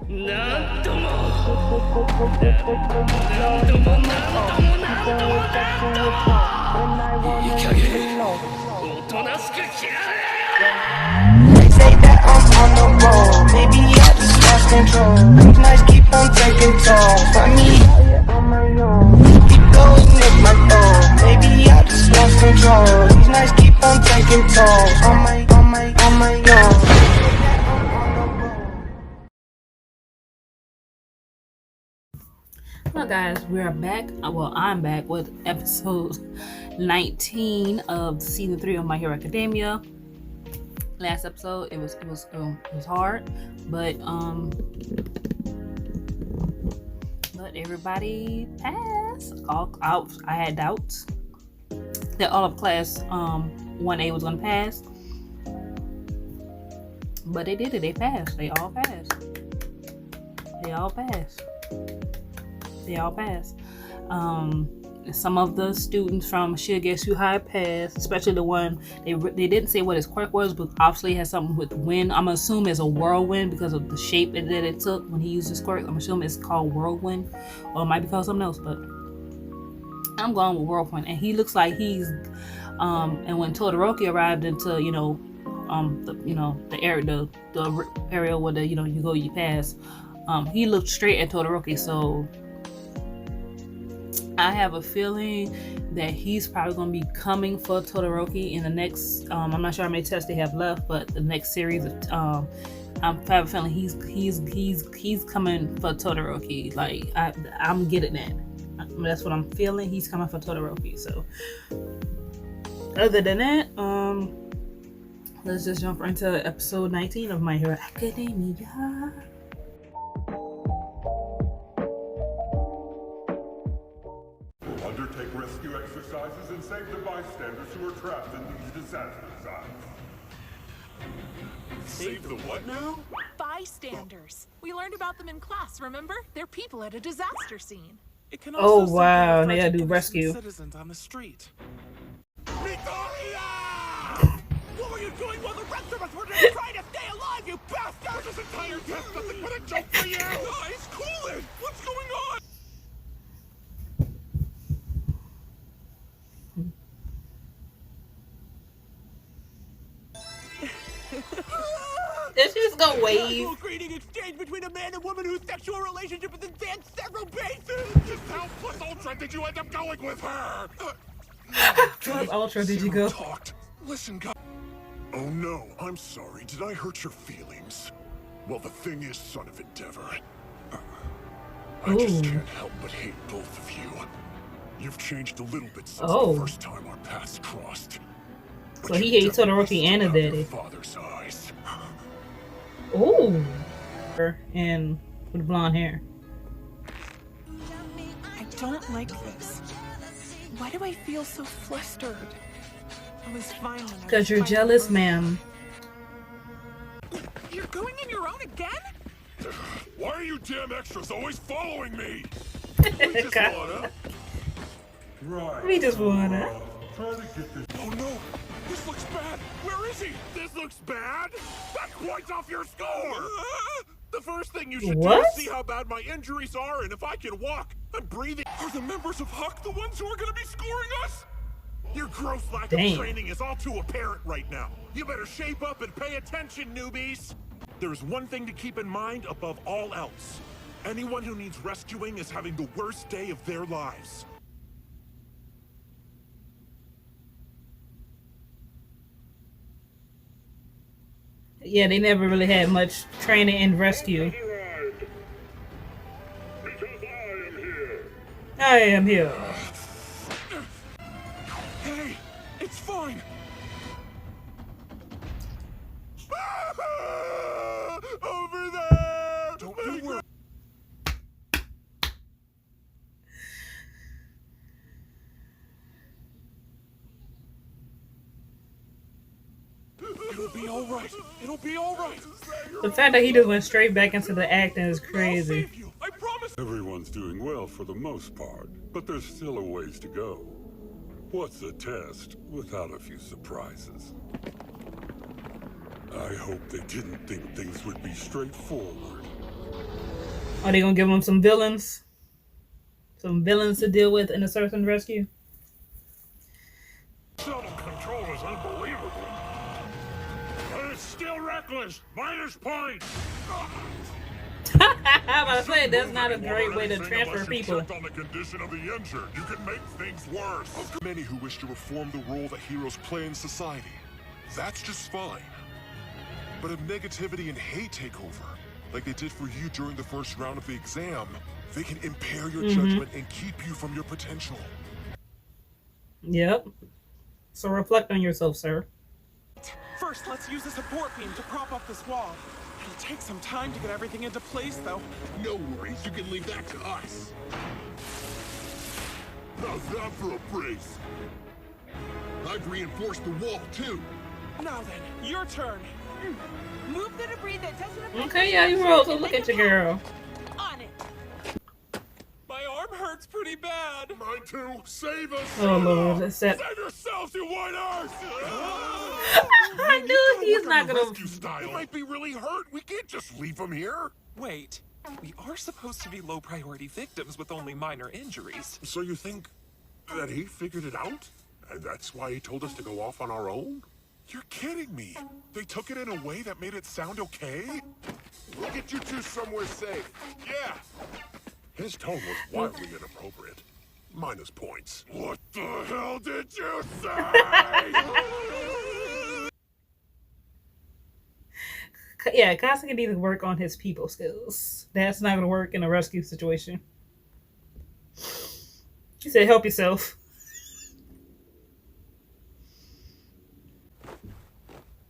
なんともなんともなんともなんともなんともいい加減おとなしく切られ They say that I'm on the road, maybe I just lost control. These nights keep on taking tolls. Find me out here on my own. Keep going with my goal, maybe I just lost control. These nights keep on taking tolls. On my own. Hello guys, we are back. Well, I'm back with episode 19 of season 3 of My Hero Academia. Last episode, it was hard, but everybody passed. I had doubts that all of class 1A was gonna pass, but they did it. They passed. They all passed. Some of the students from Should Guess Who High passed, especially the one they didn't say what his quirk was, but obviously it has something with wind. I'm assuming it's a whirlwind because of the shape that it took when he used his quirk. I'm assuming it's called whirlwind, or it might be called something else, but I'm going with whirlwind. And he looks like he's and when Todoroki arrived into the area where you pass, he looked straight at Todoroki, so I have a feeling that he's probably going to be coming for Todoroki in the next, I'm not sure how many tests they have left, but the next series of, I have a feeling he's coming for Todoroki. Like, I'm getting that. That's what I'm feeling. He's coming for Todoroki. So, other than that, let's just jump right into episode 19 of My Hero Academia. Undertake rescue exercises and save the bystanders who are trapped in these disaster zones. Save the what now? Bystanders. We learned about them in class, remember? They're people at a disaster scene. It can also Oh wow, signal they gotta do innocent rescue. citizens on the street. Midoriya! What were you doing while the rest of us were just trying to stay alive, you bastard? This entire test nothing but a joke for you! Guys, cool it! What's going on? Did she just go wave? A greeting exchange between a man and woman whose sexual relationship has advanced several bases! Just how plus ultra did you end up going with her? Plus Ultra, did you go? Talked. Listen, guys. Oh no, I'm sorry. Did I hurt your feelings? Well, the thing is, son of Endeavor, I just can't help but hate both of you. You've changed a little bit since the first time our paths crossed. So he hates Todoroki and his daddy. Father's eyes. Ooh. And with blonde hair. I don't like this. Why do I feel so flustered? I was fine when I was Because you're fine jealous, alone. ma'am. You're going in your own again? Why are you damn extras always following me? We just wanna. Right. We just wanna. Try to get this. Oh no! This looks bad! Where is he? This looks bad? That points off your score! The first thing you should do is see how bad my injuries are and if I can walk. I'm breathing. Are the members of Huck the ones who are gonna be scoring us? Your gross lack of training is all too apparent right now. You better shape up and pay attention, newbies. There's one thing to keep in mind above all else. Anyone who needs rescuing is having the worst day of their lives. Yeah, they never really had much training in rescue. I am here. Hey, it's fine. Over there. Don't you worry. It'll be all right. It'll be all right. The fact that he just went straight back into the acting is crazy. I'll save you. I promise. Everyone's doing well for the most part, but there's still a ways to go. What's a test without a few surprises? I hope they didn't think things would be straightforward. Are they gonna give him some villains? Some villains to deal with in a search and rescue? Self-control is unbelievable. But it's still reckless. Minus points. I'm about to say, that's not a great way to transfer people. On the condition of the injured, you can make things worse. Many who wish to reform the role that heroes play in society. That's just fine. But if negativity and hate take over, like they did for you during the first round of the exam, they can impair your judgment and keep you from your potential. Yep. So reflect on yourself, sir. First, let's use a support beam to prop up this wall. It'll take some time to get everything into place, though. No worries, you can leave that to us. How's that for a brace? I've reinforced the wall, too. Now then, your turn. Move the debris that doesn't affect Okay, yeah, you roll. So look at your girl. on it. My arm hurts pretty bad. Mine too. Save us. Oh Lord, that's that. Save yourselves, you white-arse! I knew he's not gonna. Rescue style. He might be really hurt. We can't just leave him here. Wait, we are supposed to be low-priority victims with only minor injuries. So you think that he figured it out? And that's why he told us to go off on our own? You're kidding me. They took it in a way that made it sound okay? We'll get you two somewhere safe. Yeah. His tone was wildly inappropriate. Minus points. What the hell did you say? Yeah, Casa can need to work on his people skills. That's not gonna work in a rescue situation. He said, "Help yourself."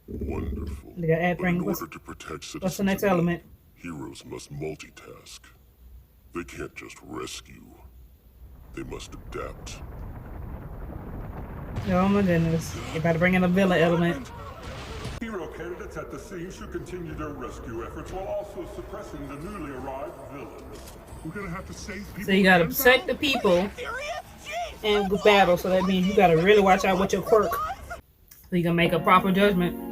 Wonderful. They got add But in bring. order to protect citizens, What's the next in need, element? heroes must multitask. They can't just rescue. They must adapt. Oh my goodness! You better bring in a villain element. Hero candidates at the scene should continue their rescue efforts while also suppressing the newly arrived villains. We're gonna have to save people. So you gotta protect the people and battle. So that means you gotta really watch out with your quirk, so you can make a proper judgment.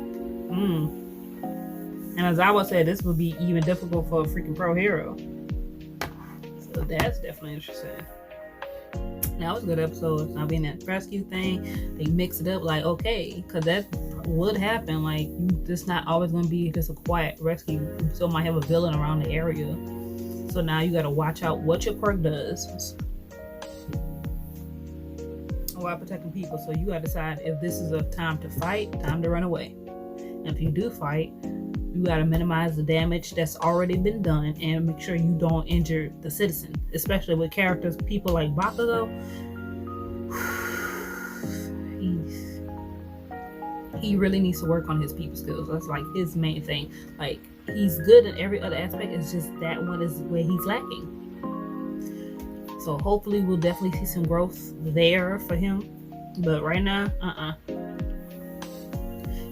And as I would say, this would be even difficult for a freaking pro hero. So that's definitely interesting. That was a good episode. Now being that rescue thing, they mix it up like, okay, because that would happen. Like, you just not always going to be just a quiet rescue. You still might have a villain around the area. So now you got to watch out what your quirk does while protecting people. So you got to decide if this is a time to fight, time to run away. And if you do fight, you got to minimize the damage that's already been done and make sure you don't injure the citizen, especially with characters, people like Bakugo. He really needs to work on his people skills. That's like his main thing. Like, he's good in every other aspect. It's just that one is where he's lacking. So hopefully we'll definitely see some growth there for him. But right now,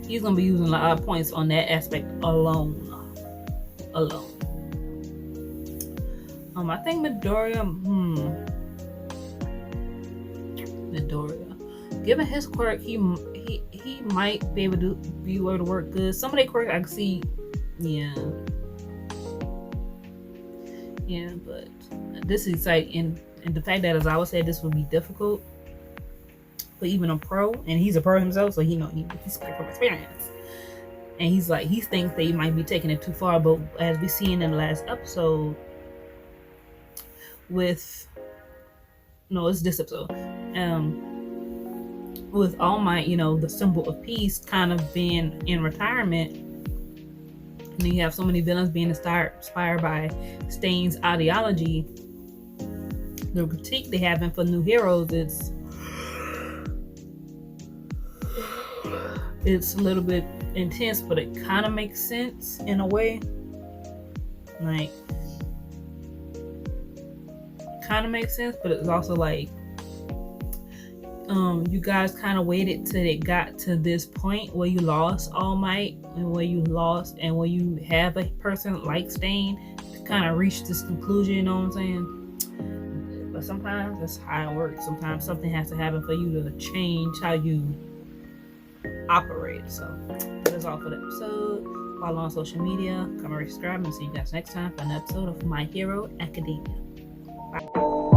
he's gonna be using a lot of points on that aspect alone. I think Midoriya. Given his quirk, he might be able to work good. Some of the quirk I can see, yeah. But this is exciting, and the fact that, as I would say, this would be difficult for even a pro, and he's a pro himself, so he's speaking from experience. And he thinks they might be taking it too far, but as we seen in the last episode, it's this episode, with All Might, the symbol of peace, kind of being in retirement, and you have so many villains being inspired by Stain's ideology. The critique they have for new heroes, it's a little bit intense, but it kind of makes sense in a way. Like, kind of makes sense, but it's also like, you guys kind of waited till it got to this point where you lost All Might, and where you have a person like Stain to kind of reach this conclusion, you know what I'm saying? But sometimes that's how it works. Sometimes something has to happen for you to change how you operate. So that's all for the episode. follow on social media, comment, subscribe, and see you guys next time for an episode of My Hero Academia. Bye.